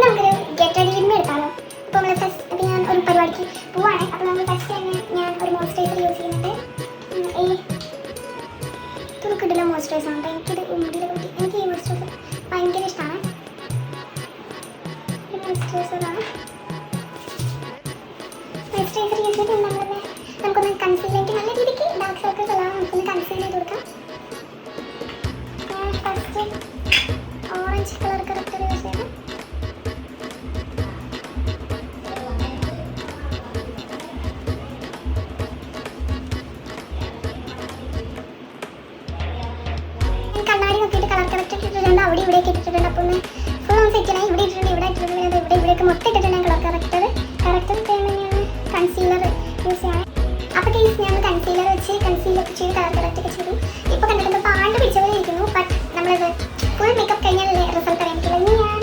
നമുക്കൊരു get ready with me എടുക്കാമല്ലോ. അപ്പോൾ നമ്മൾ ഫസ്റ്റ് ഞാൻ ഒരു പരിപാടിക്ക് പോവാണ്. അപ്പോൾ നമ്മൾ ഫസ്റ്റ് തന്നെ ഞാൻ ഒരു മോയ്സ്ചറൈസർ യൂസ് ചെയ്യുന്നുണ്ട്. ഇത് കിട്ടില്ല മോയ്സ്ചറൈസർ ആണ്. എനിക്കിത് മുടിയിൽ കൂട്ടി എനിക്ക് ഈ മോയ്സ്ചറൈസർ ഭയങ്കര ഇഷ്ടമാണ്. മോയ്സ്ചറൈസറാണ്. മോയ്സ്ചറൈസർ യൂസ് ചെയ്തിട്ട് നമുക്കൊന്ന് കൺസീൽ ചെയ്ത് നല്ല രീതിക്ക് ഡാർക്ക് സർക്കിൾസ് എല്ലാം നമുക്കൊന്ന് കൺസീൽ ചെയ്ത് കൊടുക്കാം. ഞാൻ first orange colour corrector use ചെയ്ത് കണ്ണാടി നോക്കിയിട്ട് കളർ കറക്റ്റ് ഇട്ടിട്ടുണ്ട്. അവിടെ ഇവിടെയൊക്കെ ഇട്ടിട്ടുണ്ട്. അപ്പോൾ ഒന്ന് ഫുൾ ഒന്ന് സെറ്റ് ചെയ്യണം. ഇവിടെ ഇട്ടിട്ടുണ്ട്, ഇവിടെ ഇട്ടിട്ടുണ്ട്, ഇവിടെയൊക്കെ മൊത്തം ഇട്ടിട്ടുണ്ട് കളർ കറക്റ്റർ ചെയ്യാൻ വേണ്ടിയാണ് കൺസീലർ യൂസ് ചെയ്യണം. അപ്പോൾ കേസ് ഞാൻ കൺസീലർ വെച്ച് കൺസീലൊക്കെ ചെയ്ത് കളർ കറക്റ്റ് ഒക്കെ ചെയ്തു. ഇപ്പോൾ കണ്ടിട്ട് പാണ്ട് പിടിച്ച പോലെ ഇരിക്കുന്നു. ബട്ട് നമ്മളത് ഫുൾ മേക്കപ്പ് കഴിഞ്ഞാലല്ലേ റിസൾട്ട് അറിയാൻ പറ്റില്ല. ഇനി ഞാൻ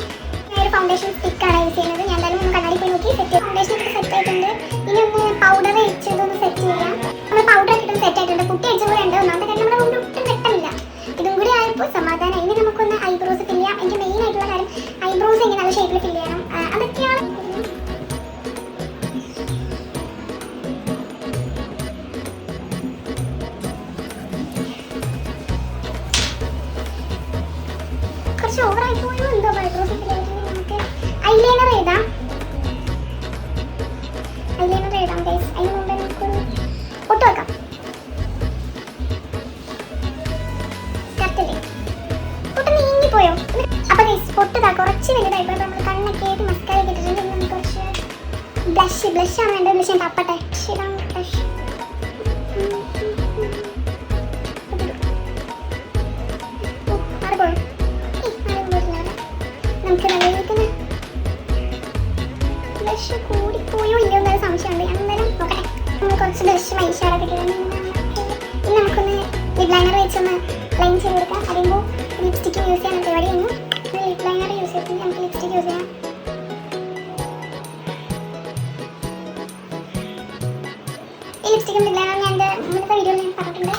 ഒരു ഫൗണ്ടേഷൻ സ്റ്റിക്കാണ് യൂസ് ചെയ്യുന്നത്. ഞാൻ എന്തായാലും ഒന്ന് കണ്ണാടി പോയി നോക്കി സെറ്റ് ചെയ്യും. ഫൗണ്ടേഷൻ ഒക്കെ സെറ്റ് ആയിട്ടുണ്ട്. ഇനി ഒന്ന് പൗഡർ വെച്ചതൊന്ന് സെറ്റ് ചെയ്യാം. നമ്മൾ പൗഡർ ഇട്ടിട്ട് സെറ്റ് ആയിട്ടുണ്ട്. കുട്ടി അടിച്ച പോലെ ഉണ്ട്. ഒന്നാമത്തെ കാര്യം നമ്മുടെ മുന്നിൽ ഒട്ടും വെട്ടമില്ല. ഇതും കൂടി ആയപ്പോൾ സമാധാനം. ഇനി നമുക്കൊന്ന് ഐബ്രോസ് ഫില്ല് ചെയ്യാം. എനിക്ക് മെയിൻ ആയിട്ടുള്ള കാര്യം ഐബ്രോസ് എനിക്ക് നല്ല ഷേപ്പിൽ ഫില്ല് ചെയ്യണം. അതൊക്കെയാണ്. കുറച്ച് ഓവറായി പോയോ എന്തോ ഐബ്രോസ് ഫില്ല് ചെയ്തിട്ട് നമുക്ക് ഐലൈനർ എഴുതാം. ഗൈസ്. അതിന് മുമ്പ് നമുക്കൊരു പൊട്ട് വെക്കാം. പൊട്ട് നീങ്ങിപ്പോയോ? അപ്പൊ ഗൈസ് പൊട്ട് കുറച്ച് വലുതായിപ്പോൾ നമ്മൾ കണ്ണൊക്കെ ആയിട്ട് മസ്കാര ഇട്ടിട്ടുണ്ട്. നമുക്ക് കുറച്ച് ബ്ലഷ് ആണ് വേണ്ടത്. ബ്ലഷ് ഞാൻ തപ്പട്ടെ. ഇതാണ് ബ്ലഷ്. നമുക്ക് നല്ല ബ്ലഷ് കൂടിപ്പോയോ ഇല്ലയോ എന്നൊരു സംശയമുണ്ട്. അന്നേരം നോക്കട്ടെ. നമ്മൾ കുറച്ച് ബ്ലഷ് മൈഷാഡൊക്കെ ഇട്ടിട്ടുണ്ട്. ഇനി നമുക്കൊന്ന് ലിപ് ലൈനർ വെച്ചൊന്ന് ലൈൻ ചെയ്ത് കൊടുക്കാം. അറിയുമ്പോൾ ലിപ്സ്റ്റിക്ക് യൂസ് ചെയ്യാൻ പരിപാടി കഴിഞ്ഞു. ലിപ് ലൈനർ യൂസ് ചെയ്തിട്ട് നമുക്ക് ലിപ്സ്റ്റിക്ക് യൂസ് ചെയ്യാം. ഈ ലിപ്സ്റ്റിക്കും ലിപ് ലൈനറും ഞാൻ എൻ്റെ മുന്നത്തെ വീഡിയോയിൽ ഞാൻ പറഞ്ഞിട്ടുണ്ട്.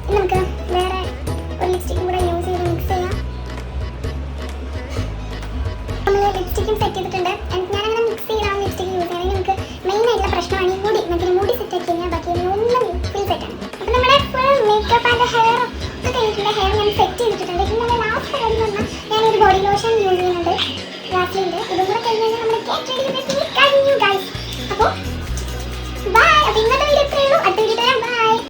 ഇനി നമുക്ക് വേറെ ഒരു ലിപ്സ്റ്റിക്കും കൂടെ യൂസ് ചെയ്ത് മിക്സ് ചെയ്യാം. നമ്മൾ ലിപ്സ്റ്റിക്കും സെറ്റ് ചെയ്തിട്ടുണ്ട്. ഞാനങ്ങനെ മിക്സ് ചെയ്താണ് ലിപ്സ്റ്റിക്ക് യൂസ് ചെയ്യണമെങ്കിൽ നമുക്ക് മെയിൻ ആയിട്ടുള്ള പ്രശ്നമാണ് ഈ മുടി. നമുക്ക് മുടി സെറ്റ് ആക്കി കഴിഞ്ഞാൽ ബാക്കി ഒന്നും ഫുൾ സെറ്റാണ്. അപ്പോൾ നമ്മുടെ ഫുൾ മേക്കപ്പ് ആൻഡ് ഹെയർ ഒക്കെ കഴിഞ്ഞിട്ടുണ്ട്. ഹെയർ ഞാൻ സെറ്റ് ചെയ്തിട്ടുണ്ട്. പിന്നെ ലാസ്റ്റ് കാര്യം എന്ന് പറഞ്ഞാൽ ഞാനൊരു ബോഡി ലോഷൻ യൂസ് ചെയ്യുന്നുണ്ട്. ലാസ്റ്റിലുണ്ട്. ഇതും കൂടെ കഴിഞ്ഞാൽ നമ്മുടെ ഗെറ്റ് റെഡി വിത്ത് മീ കഴിഞ്ഞു ഗൈസ്. അപ്പോൾ ബൈ. അപ്പോൾ ഇന്നത്തെ വീഡിയോ ഇത്രയേ ഉള്ളൂ. അടുത്ത വീഡിയോ